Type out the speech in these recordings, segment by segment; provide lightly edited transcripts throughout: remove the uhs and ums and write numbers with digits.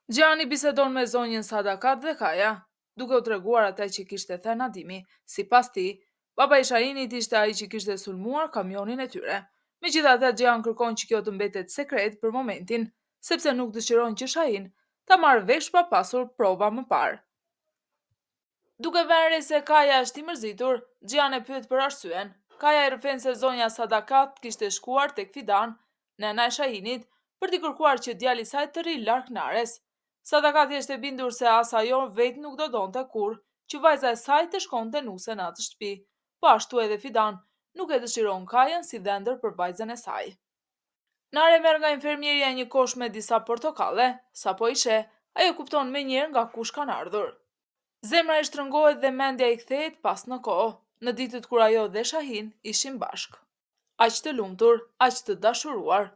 Gjani bisedon me zonjën Sadakat dhe Kaja, duke u treguar atë që kishte thënë Adimi. Sipas tij, baba i Shahinit ishte ai që kishte sulmuar kamionin e tyre. Megjithatë, Gjan kërkon që kjo të mbetet sekret për momentin, sepse nuk dëshiron që Shahin ta marrë vesh pa pasur prova më parë. Duke vënë re se Kaja është i mërzitur, Gjan e pyet për arsyen. Kaja i rrëfen se zonja Sadakat kishte shkuar tek Fidan, nëna e Shahinit, për t'i kërkuar që djali i saj të ri larg nares. Sadakati është e bindur se as ajo vetë nuk do donte kur që vajza e saj të shkonte nuse në atë shtëpi, po ashtu edhe Fidan nuk e dëshiron Kajën si dhëndër për vajzën e saj. Nare merr nga infermierja një kosh me disa portokalle, sapo i sheh, ajo kupton menjëherë nga kush kanë ardhur. Zemra e shtrëngohet dhe mendja i kthehet pas në kohë, në ditët kur ajo dhe Shahin ishin bashk. Aq të lumtur, aq të dashuruar.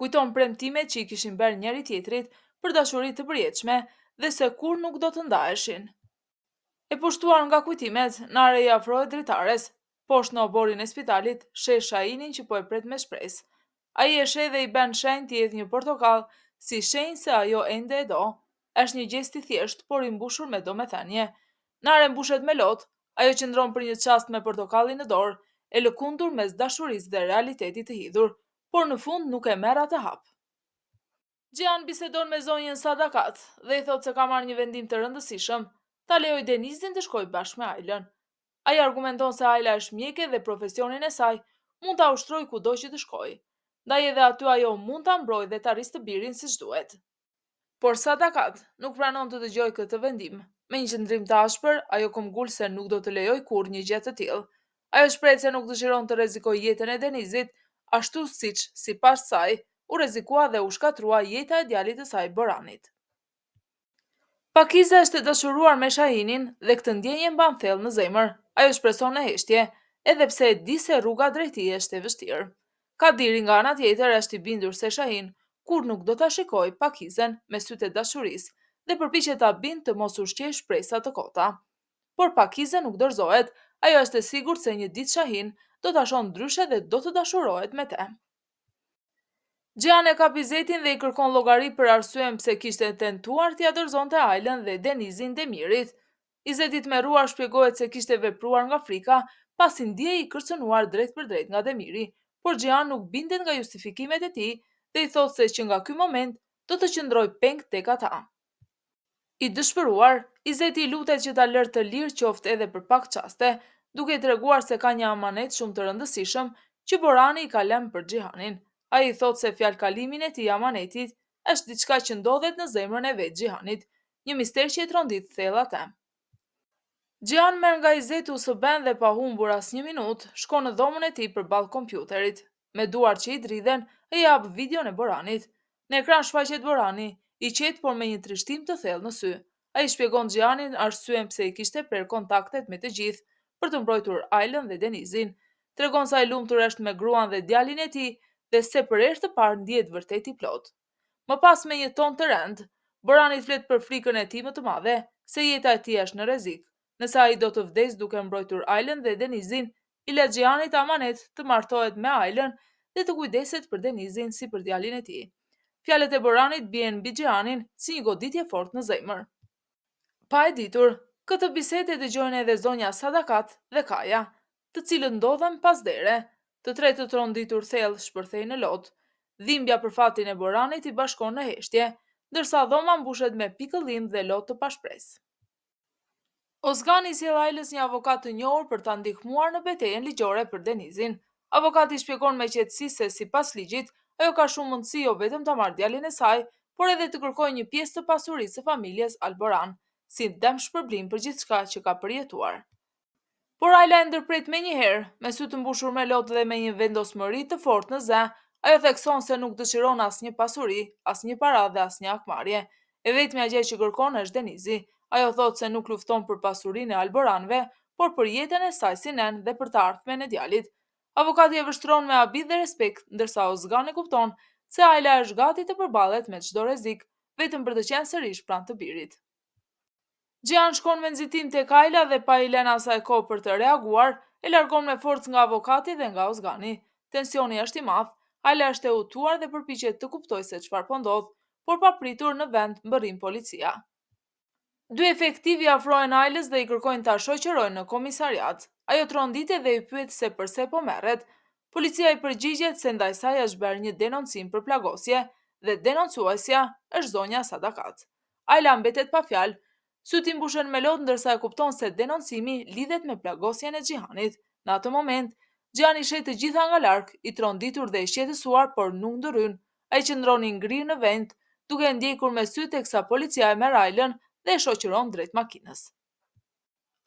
Kujton premtimet që i kishin bërë njëri tjetrit për dashuri të përjetshme dhe se kur nuk do të ndaheshin. E pushtuar nga kujtimet, Nare i afrohet dritares, poshtë në oborin e spitalit, sheh Shahinin që po e pret me shpresë. Ai e sheh dhe i bën shenjë të jep një portokall, si shenjë se ajo ende e do. Është një gjest i thjeshtë, por i mbushur me domethënie. Nare mbushet me lot, ajo qëndron për një çast me portokallin në dorë, e lëkundur mes dashurisë dhe realitetit të hidhur, por në fund nuk e merr atë hap. Gjan bisedon me zonjën Sadakat dhe i thot se ka marrë një vendim të rëndësishëm, ta lejoj Denizin të shkojë bashkë me Ailën. Ai argumenton se Aila është mjeke dhe profesionin e saj mund ta ushtrojë kudo që të shkojë. Ndaj edhe aty ajo mund ta mbrojë dhe ta rrisë të birin siç duhet. Por Sadakat nuk pranon të dëgjojë këtë vendim. Me një qëndrim të ashpër, ajo kumgull se nuk do të lejoj kur një gjë të tillë. Ajo shpreh se nuk dëshiron të rrezikojë jetën e Denizit, ashtu siç, sipas saj, u rrezikua dhe u shkatrua jeta e djalit të saj Boranit. Pakiza është e dashuruar me Shahinin dhe këtë ndjenjë mban thellë në zemër. Ajo shpreson në heshtje, edhe pse e di se rruga drejt tij është e vështirë. Kadiri nga ana tjetër është i bindur se Shahin kur nuk do ta shikojë Pakizën me sytë e dashurisë dhe përpiqet ta bindë të mos ushqejë shpresa të kota. Por Pakiza nuk dorëzohet, ajo është e sigurt se një ditë Shahin do ta shohë ndryshe dhe do të dashurohet me të. Gjan e ka pizetin dhe i kërkon llogari për arsyen pse kishte tentuar t'ia dorëzonte Ailën dhe Denizin Demirit. Izeti i tmerruar shpjegohet se kishte vepruar nga frika pasi ndjej i kërcënuar drejt për drejt nga Demiri, por Gjan nuk bindet nga justifikimet e tij dhe i thot se që nga ky moment do të qëndroj peng tek ata. I dëshpëruar, Izeti i lutet që ta lërë të lirë qoftë edhe për pak çaste, duke i treguar se ka një amanet shumë të rëndësishëm që Borani i ka lënë për Xhihanin. Ai i thot se fjalkalimin e tij amanetit është diçka që ndodhet në zemrën e vet Xhihanit, një mister që e trondit thellë atë. Gjan merr nga Izetu së ben dhe pa humbur asnjë minutë, shkon në dhomën e tij përballë kompjuterit. Me duart që i dridhen, ai hap videon e Boranit. Në ekran shfaqet Borani, i qetë por me një trishtim të thellë në sy. Ai shpjegon Gjanin arsyen pse i kishte prerë kontaktet me të gjithë për të mbrojtur Ailën dhe Denizin. Tregon se ai lumtur është me gruan dhe djalin e tij dhe se për herë të parë ndihet vërtet i plot. Më pas me një ton të rënd, Borani flet për frikën e tij më të madhe, se jeta e tij është në rrezik. Nëse ai do të vdesë duke mbrojtur Ailën dhe Denizin, i lë Gjanit amanet të martohet me Ailën dhe të kujdeset për Denizin si për djalin e tij. Fjalët e Boranit bien mbi Gjanin si një goditje fortë në zemër. Pa e ditur, këtë bisedë e dëgjojnë edhe zonja Sadakat dhe Kaja, të cilët ndodhen pas dere. Të tretë të tronditur thellë shpërthej në lot. Dhimbja për fatin e Boranit i bashkon në heshtje, ndërsa dhoma mbushet me pikëllim dhe lot të pashpresë. Ozgani sjell Ailës një avokat të njohur për ta ndihmuar në betejën ligjore për Denizin. Avokati shpjegon me qetësi se sipas ligjit, ajo ka shumë mundësi jo vetëm ta marrë djalin e saj, por edhe të kërkojë një pjesë të pasurisë së familjes Alboran, si dëm shpërblim për gjithçka që ka përjetuar. Por Aila e ndërpret menjëherë, me sy të mbushur me lotë dhe me një vendosmëri të fortë në zë, ajo thekson se nuk dëshiron asnjë pasuri, asnjë para dhe asnjë akmarrje. E vetmja gjë që kërkon është Denizi. Ajo thot se nuk lufton për pasurinë e Alboranëve, por për jetën e saj si nën dhe për të ardhmen e djalit. Avokati e vështron me habit dhe respekt, ndërsa Ozgani kupton se Aila është gati të përballet me çdo rrezik, vetëm për të qenë sërish pranë të birit. Gjan shkon me nxitim tek Aila dhe pa i lënë asaj kohë për të reaguar, e largon me forcë nga avokati dhe nga Ozgani. Tensioni është i madh, Aila është e hutuar dhe përpiqet të kuptojë se çfarë po ndodh, por papritur në vend mbërrim policia. Dy efektivi afrohen Ajlës dhe i kërkojnë ta shoqërojnë në komisariat. Ajo trondite dhe i pyet se pse po merret. Policia i përgjigjet se ndaj saj është bërë një denoncim për plagosje dhe denoncuesja është zonja Sadakat. Ajla mbetet pa fjalë, syt i mbushen me lot ndërsa e kupton se denoncimi lidhet me plagosjen e Xhihanit. Në atë moment, Xhihani sheh të gjitha nga larg, i tronditur dhe i shqetësuar, por nuk ndryn. Ai qëndron i ngrirë në vend, duke ndjekur me sy teksa policia e merr Ajlën dhe e shoqëron drejt makinës.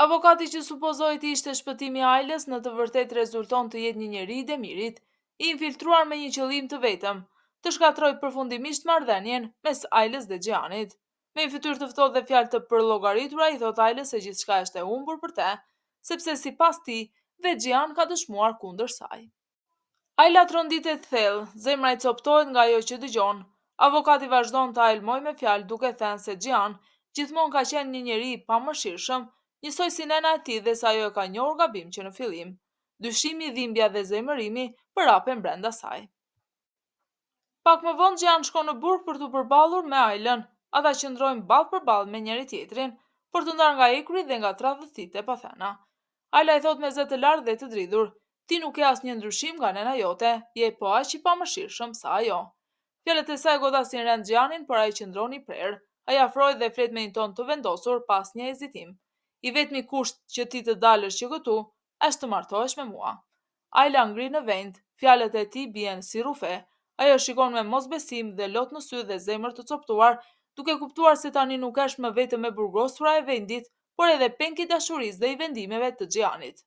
Avokati që supozoi të ishte shpëtimi i Ajlës në të vërtetë rezulton të jetë një njeri i demirit, i infiltruar me një qëllim të vetëm, të shkatrojë përfundimisht marrëdhënien mes Ajlës dhe Xhihanit. Me një fytyrë të ftohtë dhe fjalë të përllogaritura i thot Ajlës se gjithçka është e humbur për te, sepse sipas tij vetë Xhihan ka dëshmuar kundër saj. Ajla tronditet thellë, zemra i coptohet nga ajo që dëgjon. Avokati vazhdon të ajlmoj me fjalë duke thënë se Xhihan gjithmonë ka qenë një njeri i pamëshirshëm, njësoj si nena e tij dhe sa ajo e ka njohur gabim që në fillim. Dyshimi, dhimbja dhe zemërimi përapen brenda saj. Pak më vonë Xhihan shkon në burg për t'u përballur me Ajlën. Ata qëndrojnë ballë për ballë me njëri tjetrin, për të ndarë nga ekuri dhe nga tradhëtitë e pathena. Ajla i thot me zë të lartë dhe të dridhur: "Ti nuk ke asnjë ndryshim nga nena jote, je po aq i pamëshirshëm sa ajo." Fjalët e saj godasin rend Xhihanin, por ai qëndron i prerë. Ai afrohet dhe flet me një ton të vendosur pas një hezitim. "I vetmi kusht që ti të dalësh që këtu, është të martohesh me mua." Ajla ngri në vend, fjalët e tij bien si rufe. Ajo shikon me mosbesim dhe lot në sy dhe zemër të coptuar, duke kuptuar se tani nuk është më vetëm e burgosura e vendit, por edhe penki i dashurisë dhe i vendimeve të Xhihanit.